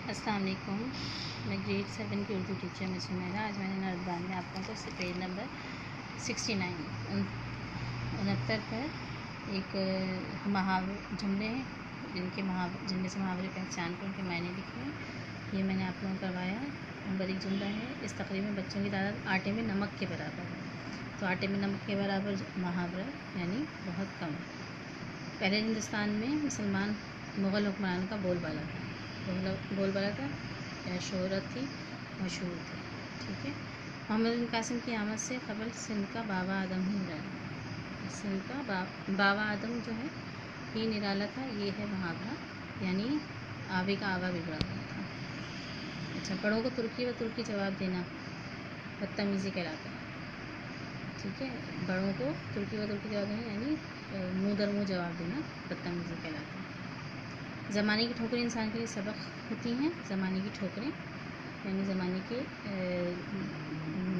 अस्सलाम वालेकुम। मैं ग्रेड 7 की उर्दू टीचर में सुमेरा। आज मैंने नर्बान में आप लोगों को पेज नंबर 69 पर एक जुमले हैं जिनमें से मुहावरे पहचान कर उनके मायने लिखे हैं। ये मैंने आप लोगों को करवाया। नंबर एक जुमला है, इस तकरीब में बच्चों की तादाद आटे में नमक के बराबर है। तो आटे में नमक के बराबर मुहावरा यानी बहुत कम है। पहले हिंदुस्तान में मुसलमान मुग़ल हुक्मरान का बोलबाला था, शोहरत थी, मशहूर थी। ठीक है। मोहम्मद बिन कासिम की आमद से क़बल सिंध का बाबा आदम ही निराला। सिंध का बाबा आदम जो है ये निराला था। ये है मुहावरा, यानी आवे का आवा बिगड़ा हुआ था। अच्छा, बड़ों को तुर्की व तुर्की जवाब देना बदतमीज़ी कहलाता है। ठीक है, बड़ों को तुर्की व तुर्की जवाब देना यानी मुँह दर मुँह जवाब देना बदतमीज़ी कहलाता है। ज़माने की ठोकरें इंसान के लिए सबक होती हैं। ज़माने की ठोकरें यानी ज़माने के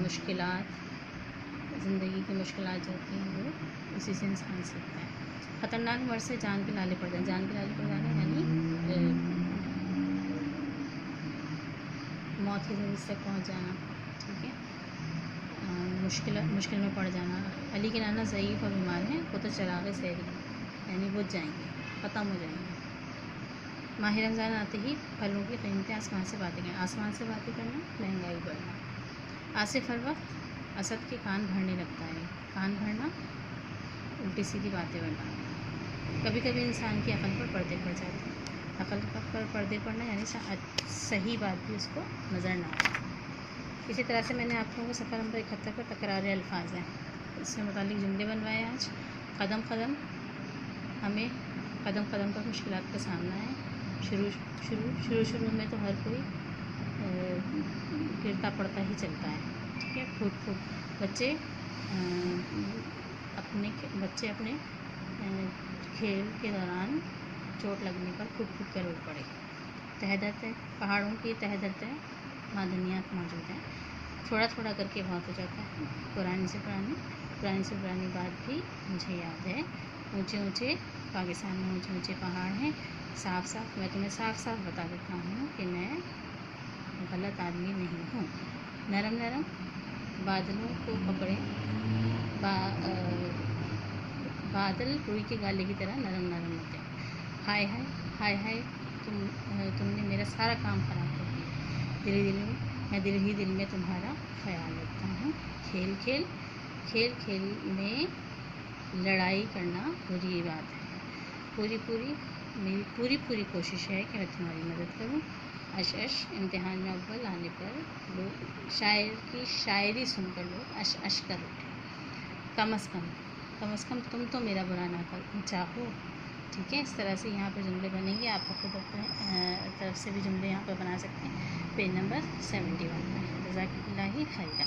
मुश्किलात, ज़िंदगी की मुश्किलात जो होती हैं वो उसी से इंसान सीखता है। ख़तरनाक मर्ज़ से जान के लाले पड़ जाना, जान के लाले पड़ जाना यानी मौत की ज़मीन तक पहुँच जाना। ठीक है, मुश्किल में पड़ जाना। अली के नाना ज़ईफ़ और बीमार हैं, वो तो चराग़ सहरी यानी बुझ जाएंगे, ख़त्म हो जाएंगे। माह रमज़ान आते ही फलों की कीमतें आसमान से बातें करना, महंगाई बढ़ना। आसिफ हर वक्त असद के कान भरने लगता है। कान भरना, उल्टी सीधी बातें बनाना। कभी कभी इंसान की अक़ल पर पर्दे पड़ जाते हैं। अक़ल पर पर्दे पड़ना यानी सही बात भी उसको नज़र ना आए। इसी तरह से मैंने आप लोगों को सफ़र नंबर 71 पर तकरार अल्फाज हैं, इससे मुतालिक जुमले बनवाए। आज कदम कदम पर मुश्किलात का सामना है। शुरू में तो हर कोई गिरता पड़ता ही चलता है। ठीक है, फूट बच्चे अपने खेल के दौरान चोट लगने पर फूट कर रो पड़े। तह दर्द है, पहाड़ों की तह दर्द है, मादनियात मौजूद हैं। थोड़ा थोड़ा करके बहुत हो जाता है। पुरानी से पुरानी बात भी मुझे याद है। ऊंचे पाकिस्तान में ऊंचे पहाड़ हैं। मैं तुम्हें साफ बता देता हूँ कि मैं गलत आदमी नहीं हूँ। नरम बादलों को पकड़े, बादल रुई के गाले की तरह नरम होते हैं। हाय तुमने मेरा सारा काम ख़राब कर दिया। मैं दिल में तुम्हारा ख्याल रखता हूँ। खेल में लड़ाई करना बुरी बात है। मेरी पूरी कोशिश है कि मैं तुम्हारी मदद करूं। इम्तिहान में अव्वल आने पर लोग शायर की शायरी सुनकर लोग अश कर उठे। कम अज़ कम तुम तो मेरा बुरा ना चाहो। ठीक है, इस तरह से यहाँ पर जुमले बनेंगे। आप खुद अपने तरफ से भी जुमले यहाँ पर बना सकते हैं। पेज नंबर 71 में। जज़ाकल्लाह खैरा।